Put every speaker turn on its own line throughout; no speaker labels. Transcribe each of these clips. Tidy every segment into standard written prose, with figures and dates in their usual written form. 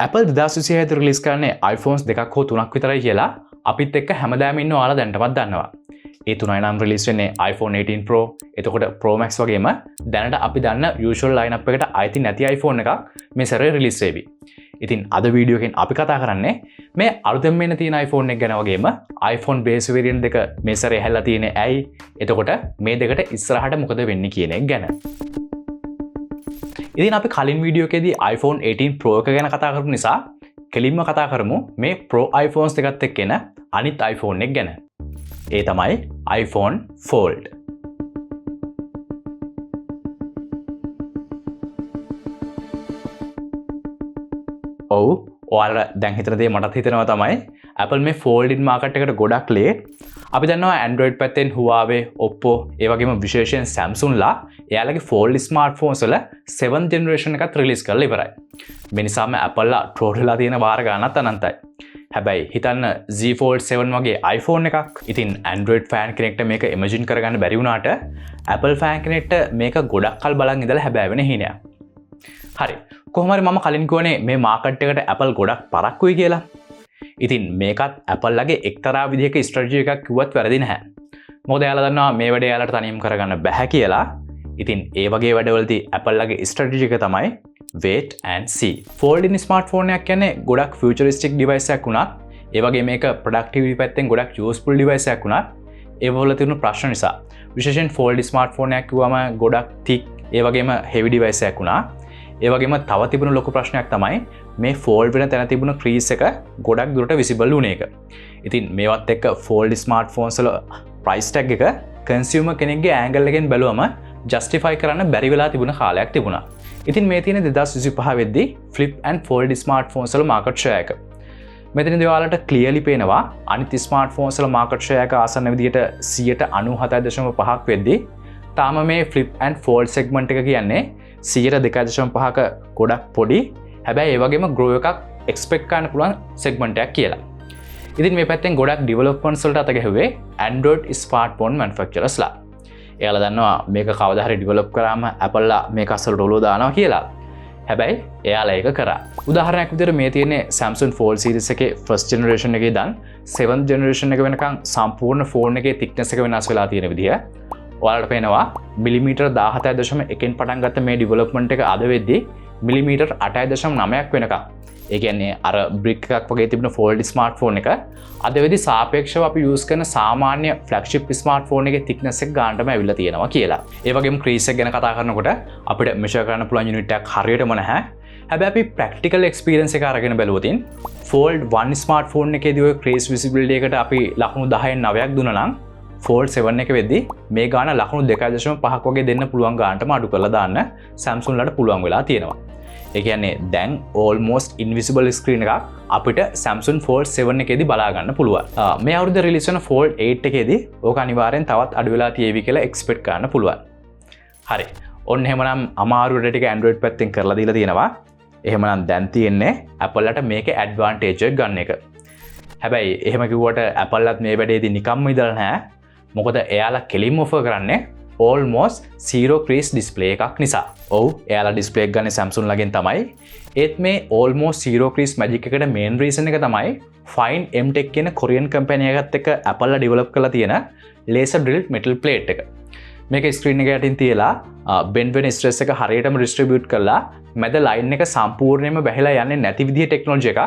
Apple 2026 release කරන්නේ iPhones දෙකක් හෝ තුනක් විතරයි කියලා අපිත් එක්ක හැමදාම ඉන්න ඔයාලා දැනටමත් දන්නවා. ඒ තුනයි නම් රිලීස් වෙන්නේ iPhone 18 Pro, එතකොට Pro Max වගේම දැනට අපි දන්න usual lineup එකට අයිති නැති iPhone එකක් මේ සැරේ රිලීස් වෙවි. ඉතින් අද වීඩියෝ එකෙන් අපි කතා කරන්නේ මේ අලුතෙන් මෙන්න තියෙන iPhone එක ගැන වගේම iPhone base variant දෙක මේ සැරේ හැල්ලා තියෙන්නේ ඇයි? එතකොට මේ දෙකට ඉස්සරහට මොකද වෙන්නේ කියන එක ගැන. ඉතින් අපි කලින් වීඩියෝ එකේදී iPhone 18 Pro එක ගැන කතා කරපු නිසා කෙලින්ම කතා කරමු මේ Pro iPhones දෙකත් එක්ක එන අනිත් iPhone එක ගැන. ඒ තමයි iPhone Fold. ඔව් ඔයාලා දැන් හිතන දේ මටත් හිතෙනවා තමයි Apple මේ folded market එකට ගොඩක් late. අපි දන්නවා Android පැත්තෙන් Huawei, Oppo, ඒ වගේම විශේෂයෙන් Samsung ලා එයාලගේ fold smartphones වල 7th generation එකත් release කරලා ඉවරයි. මේ නිසාම Apple ලා troll වෙලා තියෙන වාර ගණනත් අනන්තයි. හැබැයි හිතන්න Z Fold 7 වගේ iPhone එකක්. ඉතින් Android fan කෙනෙක්ට මේක imagine කරගන්න බැරි වුණාට Apple fan කෙනෙක්ට මේක ගොඩක් කල් බලන් ඉඳලා හැබැයි වෙන හිණයක්. හරි. කොහොම හරි මම කලින් කියවනේ මේ මාකට් එකට Apple ගොඩක් පරක්කුයි කියලා. ඉතින් මේකත් Apple ලගේ එක්තරා විදිහක ස්ට්‍රැටජි එකක් කිව්වත් වැරදි නැහැ. මොකද එයාලා දන්නවා මේ වැඩේ එයාලට තනියම කරගන්න බෑ කියලා. ඉතින් ඒ වගේ වැඩවලදී Apple ලගේ ස්ට්‍රැටජි එක තමයි wait and see. Fold-in smartphone එකක් කියන්නේ ගොඩක් futuristic device එකක් වුණත්, ඒ වගේ මේක productivity පැත්තෙන් ගොඩක් useful device එකක් වුණත්, ඒ වල තියෙන ප්‍රශ්න නිසා විශේෂයෙන් fold smartphone එකක් කිව්වම ගොඩක් thick, ඒ වගේම heavy device එකක් වුණා. ඒ වගේම තව තිබුණු ලොකු ප්‍රශ්නයක් තමයි මේ fold වෙන තැන තිබුණු crease එක ගොඩක් දුරට visible වුණ එක. ඉතින් මේවත් එක්ක fold smartphones වල price tag එක consumer කෙනෙක්ගේ angle එකෙන් බැලුවම justify කරන්න බැරි වෙලා තිබුණ කාලයක් තිබුණා. ඉතින් මේ තියෙන 2025 වෙද්දී flip and fold smartphones වල market share එක. මෙතනදී ඔයාලට clearly පේනවා අනිත් smartphones වල market share එක ආසන්න විදිහට 97.5ක් වෙද්දී තාම මේ flip and fold segment එක කියන්නේ 2.5ක ගොඩක් පොඩි. හැබැයි ඒ වගේම grow එකක් expect කරන්න පුළුවන් segment එකක් කියලා. ඉතින් මේ පැත්තෙන් ගොඩක් developments වලට අත ගැහුවේ Android smartphone manufacturers ලා. එයාලා දන්නවා මේක කවදා හරි develop කරාම Apple ලා මේක අස්සලට ඔලුව දානවා කියලා. හැබැයි එයාලා ඒක කරා. උදාහරණයක් විදිහට මේ තියෙන්නේ Samsung Fold series එකේ first generation එකේ ඉඳන් 7th generation එක වෙනකන් සම්පූර්ණ phone එකේ thickness එක වෙනස් වෙලා තියෙන විදිහ. ඔයාලට පේනවා මිලිමීටර් 17.1කින් පටන් ගත්ත මේ ඩෙවලොප්මන්ට් එක අද වෙද්දී මිලිමීටර් 8.9ක් වෙනකම්. ඒ කියන්නේ අර බ්‍රික් එකක් වගේ තිබුණ ෆෝල්ඩ් ස්මාර්ට්ෆෝන් එක අද වෙද්දී සාපේක්ෂව අපි යූස් කරන සාමාන්‍ය ෆ්ලැග්ෂිප් ස්මාර්ට්ෆෝන් එකේ thickness එක ගන්නටම ඇවිල්ලා තියෙනවා කියලා. ඒ වගේම crease එක ගැන කතා කරනකොට අපිට measure කරන්න පුළුවන් unit එකක් හරියටම නැහැ. හැබැයි අපි practical experience එක අරගෙන බැලුවොත් Fold 1 ස්මාර්ට්ෆෝන් එකේදී ඔය crease visibility එකට අපි ලකුණු 10න් 9ක් දුන්නා නම් Fold 7 එක වෙද්දී මේ ගාන ලකුණු 2.5ක් වගේ දෙන්න පුළුවන් ගානටම අඩු කරලා දාන්න Samsung ලට පුළුවන් වෙලා තියෙනවා. ඒ කියන්නේ දැන් almost invisible screen එකක් අපිට Samsung Fold 7 එකේදී බලා ගන්න පුළුවන්. මේ අවුරුද්ද රිලීස් වෙන Fold 8 එකේදී ඕක අනිවාර්යෙන් තවත් අඩු වෙලා තියෙවි කියලා expect කරන්න පුළුවන්. හරි. ඔන්න එහෙමනම් අමාරු වැඩ ටික Android පැත්තෙන් කරලා දීලා තියෙනවා. එහෙමනම් දැන් තියෙන්නේ Apple ලට මේකේ advantage එක ගන්න එක. හැබැයි එහෙම කිව්වට Apple ලත් මේ වැඩේදී නිකම්ම ඉඳලා නැහැ. මොකද එයාලා කෙලින්ම ඔෆර් කරන්නේ almost zero crease display එකක් නිසා. ඔව් එයාලා display එක ගන්න Samsung ලගෙන් තමයි. ඒත් මේ almost zero crease magic එකට main reason එක තමයි Fine M-Tech කියන Korean company එකත් එක්ක Apple ලා develop කරලා තියෙන laser drilled metal plate එක. මේක screen එක යටින් තියලා bend වෙන stress එක හරියටම distribute කරලා මැද line එක සම්පූර්ණයෙන්ම බැහැලා යන්නේ නැති විදිහේ technology එකක්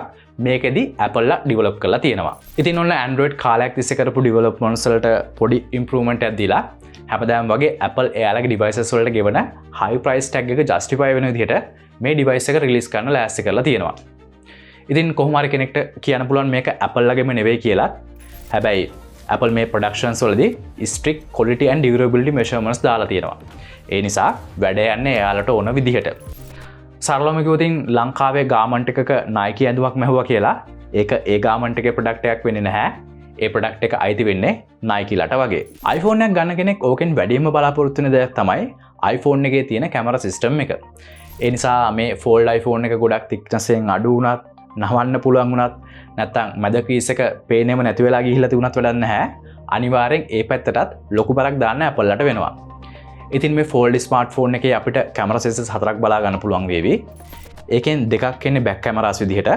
මේකෙදි Apple ලා develop කරලා තියෙනවා. ඉතින් ඔන්න Android කාලයක් තිස්සේ කරපු developments වලට පොඩි improvement එකක් දීලා හැමදාම වගේ Apple එයාලගේ devices වලට ගෙවන high price tag එක justify වෙන විදිහට මේ device එක release කරන්න ලෑස්ති කරලා තියෙනවා. ඉතින් කොහොම හරි කෙනෙක්ට කියන්න පුළුවන් මේක Apple ලගේම නෙවෙයි කියලා. හැබැයි Apple මේ productions වලදී strict quality and durability measurements දාලා තියෙනවා. ඒ නිසා වැඩ යන්නේ එයාලට ඕන විදිහට. සරලවම කිව්වොත් ලංකාවේ ගාමන්ට් එකක Nike ඇඳුමක් මැහුවා කියලා ඒක ඒ ගාමන්ට් එකේ ප්‍රොඩක්ට් එකක් වෙන්නේ නැහැ. ඒ ප්‍රොඩක්ට් එක අයිති වෙන්නේ Nike ලට වගේ. iPhone එකක් ගන්න කෙනෙක් ඕකෙන් වැඩිම බලාපොරොත්තු වෙන දෙයක් තමයි iPhone එකේ තියෙන කැමරා සිස්ටම් එක. ඒ නිසා මේ Fold iPhone එක ගොඩක් thickness එකෙන් අඩු වුණත්, නවන්න පුළුවන් වුණත්, නැත්තම් මැද crease එක පේන්නේම නැති වෙලා ගිහිල්ලා තිබුණත් වැඩක් නැහැ. අනිවාර්යෙන් ඒ පැත්තටත් ලොකු බරක් දාන්න Apple ලට වෙනවා. ඉතින් මේ Fold smartphone එකේ අපිට camera sensors 4ක් බලා ගන්න පුළුවන් වේවි. ඒකෙන් දෙකක් එන්නේ බැක් කැමරාස් විදිහට.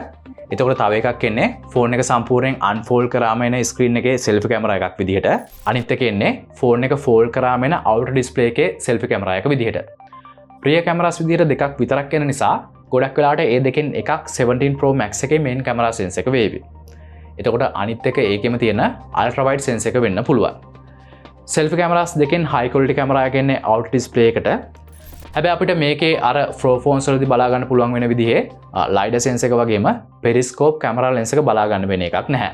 එතකොට තව එකක් එන්නේ ෆෝන් එක සම්පූර්ණයෙන් අන්ෆෝල්ඩ් කරාම එන ස්ක්‍රීන් එකේ සෙල්ෆි කැමරා එකක් විදිහට. අනිත් එක එන්නේ ෆෝන් එක ෆෝල්ඩ් කරාම එන අවුටර් ඩිස්ප්ලේ එකේ සෙල්ෆි කැමරා එක විදිහට. රියර් කැමරාස් විදිහට දෙකක් විතරක් එන නිසා ගොඩක් වෙලාවට ඒ දෙකෙන් එකක් 17 Pro Max එකේ මේන් කැමරා සෙන්ස් එක වේවි. එතකොට අනිත් එක ඒකෙම තියෙන අල්ට්‍රා වයිඩ් සෙන්ස් එක වෙන්න පුළුවන්. සෙල්ෆි කැමරාස් දෙකෙන් හයි ක්වොලිටි කැමරා එක එන්නේ අවුට් ඩිස්ප්ලේ එකට. හැබැයි අපිට මේකේ අර ෆ්‍රෝ ෆෝන්ස් වලදී බලා ගන්න පුළුවන් වෙන විදිහේ ලයිඩර් සෙන්ස් එක වගේම පෙරිස්කෝප් කැමරා ලෙන්ස් එක බලා ගන්න වෙන එකක් නැහැ.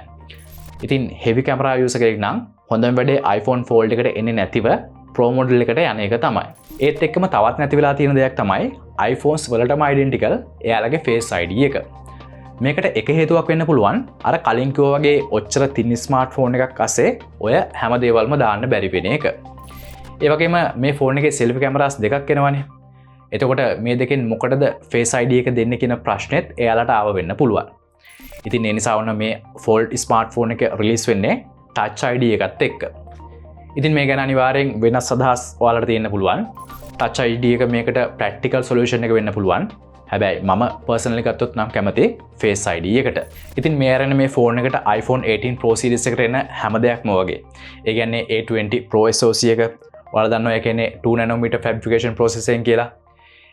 ඉතින් හෙවි කැමරා යූසර් කෙනෙක් නම් හොඳම වැඩේ iPhone Fold එකට එන්නේ නැතිව Pro model එකට යන එක තමයි. ඒත් එක්කම තවත් නැති වෙලා තියෙන දෙයක් තමයි iPhones වලටම identical එයාලගේ Face ID එක. මේකට එක හේතුවක් වෙන්න පුළුවන් අර කලින් කිව්වා වගේ ඔච්චර තින් ස්මාර්ට්ෆෝන් එකක් අස්සේ ඔය හැම දේවල්ම දාන්න බැරි වෙන එක. ඒ වගේම මේ ෆෝන් එකේ සෙල්ෆි කැමරාස් දෙකක් එනවනේ. එතකොට මේ දෙකෙන් මොකටද Face ID එක දෙන්නේ කියන ප්‍රශ්නෙත් එයාලට ආව වෙන්න පුළුවන්. ඉතින් ඒ නිසා වුණ මේ Fold ස්මාර්ට්ෆෝන් එක රිලීස් වෙන්නේ Touch ID එකත් එක්ක. ඉතින් මේ ගැන අනිවාර්යෙන් වෙනස් අදහස් ඔයාලට තියෙන්න පුළුවන්. Touch ID එක මේකට ප්‍රැක්ටිකල් සොලියුෂන් එක වෙන්න පුළුවන්. හැබැයි මම පර්සනලි ගත්තොත් නම් කැමති Face ID එකට. ඉතින් මේ අරගෙන මේ ෆෝන් එකට iPhone 18 Pro series එකට එන හැම දෙයක්ම වගේ. ඒ කියන්නේ A20 Pro SoC එක ඔයාලා දන්නවා ඒ කියන්නේ 2 nanometer fabrication processing කියලා.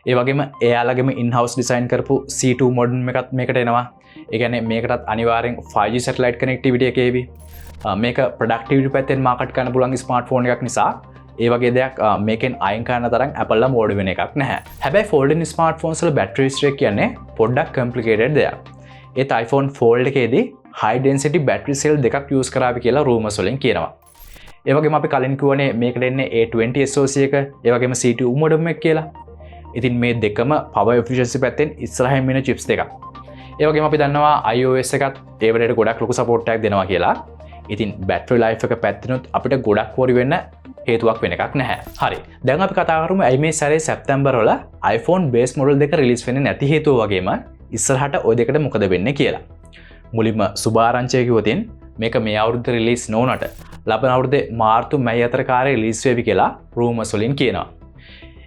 ඒ වගේම එයාලගේම in-house design කරපු C2 modem එකත් මේකට එනවා. ඒ කියන්නේ මේකටත් අනිවාර්යෙන් 5G satellite connectivity එක එවි. මේක productivity පැත්තෙන් මාකට් කරන්න පුළුවන් ස්මාර්ට්ෆෝන් එකක් නිසා ඒ වගේ දෙයක් මේකෙන් අයින් කරන්න තරම් Apple ලා මෝඩ වෙන එකක් නැහැ. හැබැයි folding smartphones වල battery streak කියන්නේ පොඩ්ඩක් complicated දෙයක්. ඒත් iPhone Fold එකේදී high density battery cell දෙකක් use කරාවි කියලා rumors වලින් කියනවා. ඒ වගේම අපි කලින් කිව්වනේ මේකට එන්නේ A20 SoC එක, ඒ වගේම C2 modem එක කියලා. ඉතින් මේ දෙකම power efficiency පැත්තෙන් ඉස්සරහින් වෙන chips දෙකක්. ඒ වගේම අපි දන්නවා iOS එකත් ඒ වෙලේට ගොඩක් ලොකු support එකක් දෙනවා කියලා. ඉතින් battery life එක පැත්තෙනුත් අපිට ගොඩක් worry වෙන්න හේතුවක් වෙන එකක් නැහැ. හරි. දැන් අපි කතා කරමු ඇයි මේ සැරේ සැප්තැම්බර් වල iPhone base model දෙක රිලීස් වෙන්නේ නැති හේතුව වගේම ඉස්සරහට ওই දෙකට මොකද වෙන්නේ කියලා. මුලින්ම සුභාරංචිය කිව්වොතින් මේක මේ අවුරුද්ද රිලීස් නොවුනට ලබන අවුරුද්දේ මාර්තු මැයි අතර කාලේ රිලීස් වෙවි කියලා rumors වලින් කියනවා.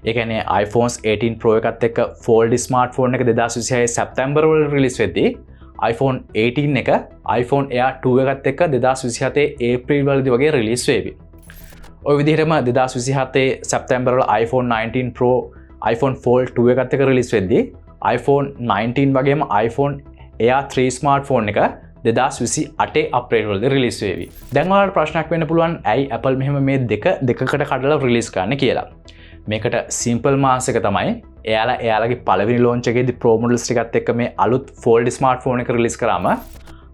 ඒ කියන්නේ iPhones 18 Pro එකත් එක්ක Fold smartphone එක 2026 සැප්තැම්බර් වල රිලීස් වෙද්දී iPhone 18 එක iPhone Air 2 එකත් එක්ක 2027 ඒප්‍රිල් වලදී වගේ රිලීස් වෙවි. ඔය විදිහටම 2027 සැප්තැම්බර් වල iPhone 19 Pro, iPhone Fold 2 එකත් එක්ක රිලීස් වෙද්දී iPhone 19 වගේම iPhone Air 3 ස්මාර්ට්ෆෝන් එක 2028 අප්‍රේල් වලදී රිලීස් වෙවි. දැන් ඔයාලට ප්‍රශ්නයක් වෙන්න පුළුවන් ඇයි Apple මෙහෙම මේ දෙකකට කඩලා රිලීස් කරන්න කියලා. මේකට සිම්පල් මාස් එක තමයි එයාලගේ පළවෙනි ලොන්ච් එකේදී Pro models ටිකත් එක්ක මේ අලුත් Fold ස්මාර්ට්ෆෝන් එක රිලීස් කරාම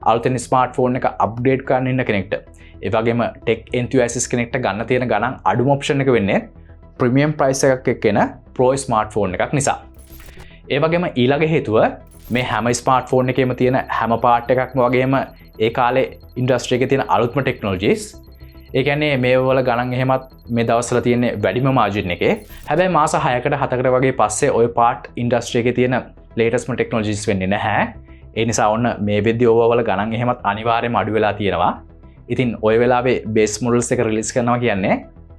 අලුතෙන් ස්මාර්ට්ෆෝන් එක අප්ඩේට් කරන්න ඉන්න කෙනෙක්ට ඒ වගේම ටෙක් enthusiast කෙනෙක්ට ගන්න තියෙන ගණන් අඩුම ඔප්ෂන් එක වෙන්නේ ප්‍රීමියම් ප්‍රයිස් එකක් එක්ක එන Pro ස්මාර්ට්ෆෝන් එකක් නිසා. ඒ වගේම ඊළඟ හේතුව මේ හැම ස්මාර්ට්ෆෝන් එකේම තියෙන හැම පාර්ට් එකක්ම වගේම ඒ කාලේ ඉන්ඩස්ට්‍රි එකේ තියෙන අලුත්ම ටෙක්නොලොජිස්. ඒ කියන්නේ මේ වල ගණන් එහෙමත් මේ දවස්වල තියෙන වැඩිම මාජින් එකේ. හැබැයි මාස 6කට 7කට වගේ පස්සේ ওই පාර්ට් ඉන්ඩස්ට්‍රි එකේ තියෙන ලේටස්ට්ම ටෙක්නොලොජිස් වෙන්නේ නැහැ. ඒ නිසා ඔන්න මේ වෙද්දී ඕවා වල ගණන් එහෙමත් අනිවාර්යයෙන්ම අඩු වෙලා තියෙනවා. ඉතින් ඔය වෙලාවේ බේස් මොඩල්ස් එක රිලීස් කරනවා කියන්නේ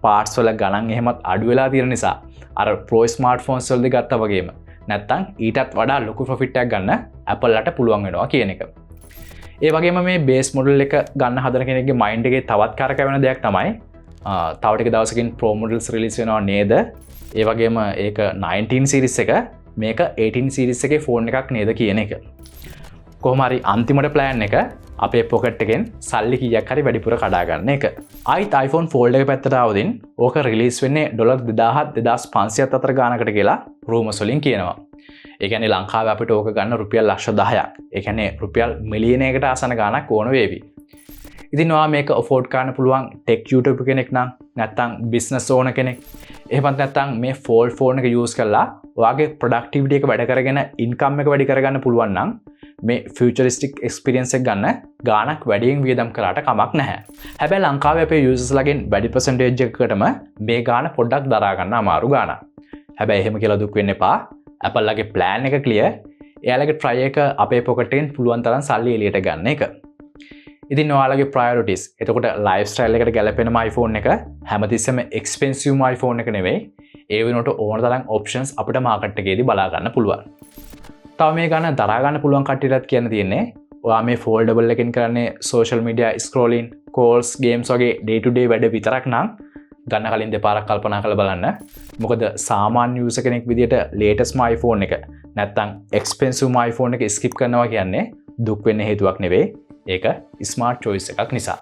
පාර්ට්ස් වල ගණන් එහෙමත් අඩු වෙලා තියෙන නිසා අර Pro ස්මාර්ට්ෆෝන්ස් වලදී ගත්තා වගේම නැත්තම් ඊටත් වඩා ලොකු ප්‍රොෆිට් එකක් ගන්න Apple ලට පුළුවන් වෙනවා කියන එක. ඒ වගේම මේ බේස් මොඩල් එක ගන්න හදන කෙනෙක්ගේ මයින්ඩ් එකේ තවත් කරකැවෙන දෙයක් තමයි තව ටික දවසකින් Pro models රිලීස් වෙනවා නේද? ඒ වගේම ඒක 19 series එක මේක 18 series එකේ ෆෝන් එකක් නේද කියන එක. කොහොම හරි අන්තිමට ප්ලෑන් එක අපේ පොකට් එකෙන් සල්ලි කීයක් හරි වැඩිපුර කඩා ගන්න එක. ආයිත් iPhone Fold එක පැත්තට ආවදින් ඕක රිලීස් වෙන්නේ $2000-2500 අතර ගානකට කියලා rumors වලින් කියනවා. ඒ කියන්නේ ලංකාවේ අපිට ඕක ගන්න රුපියල් ලක්ෂ 10ක්. ඒ කියන්නේ රුපියල් මිලියනයකට ආසන ගාණක් ඕන වේවි. ඉතින් ඔයා මේක afford කරන්න පුළුවන් tech YouTuber කෙනෙක් නම් නැත්නම් business owner කෙනෙක්. එහෙමත් නැත්නම් මේ Fold phone එක use කරලා ඔයාගේ productivity එක වැඩ කරගෙන income එක වැඩි කරගන්න පුළුවන් නම් මේ futuristic experience එක ගන්න ගාණක් වැඩියෙන් වියදම් කරාට කමක් නැහැ. හැබැයි ලංකාවේ අපේ users ලගෙන් වැඩි percentage එකකටම මේ ගාණ පොඩ්ඩක් දරා ගන්න අමාරු ගාණක්. හැබැයි එහෙම කියලා දුක් වෙන්න එපා. Apple ලගේ plan එක clear. එයාලගේ try එක අපේ pocket එකෙන් පුළුවන් තරම් සල්ලි එළියට ගන්න එක. ඉතින් ඔයාලගේ priorities. එතකොට lifestyle එකට ගැලපෙනම iPhone එක හැමතිස්සෙම expensive iPhone එක නෙවෙයි. ඒ වෙනුවට ඕන තරම් options අපිට market එකේදී බලා ගන්න පුළුවන්. තව මේ ගන්න දරාගන්න පුළුවන් කට්ටියටත් කියන්න තියෙන්නේ ඔයා මේ ෆෝල්ඩබල් එකෙන් කරන්නේ සෝෂල් මීඩියා ස්ක්‍රෝලින් කෝල්ස් ගේම්ස් වගේ ඩේ ටු ඩේ වැඩ විතරක් නම් ගන්න කලින් දෙපාරක් කල්පනා කරලා බලන්න. මොකද සාමාන්‍ය යූසර් කෙනෙක් විදියට ලේටස්ට්ම iPhone එක නැත්තම් එක්ස්පෙන්සිව්ම iPhone එක ස්කිප් කරනවා කියන්නේ දුක් වෙන්න හේතුවක් නෙවෙයි. ඒක ස්මාර්ට් චොයිස් එකක් නිසා.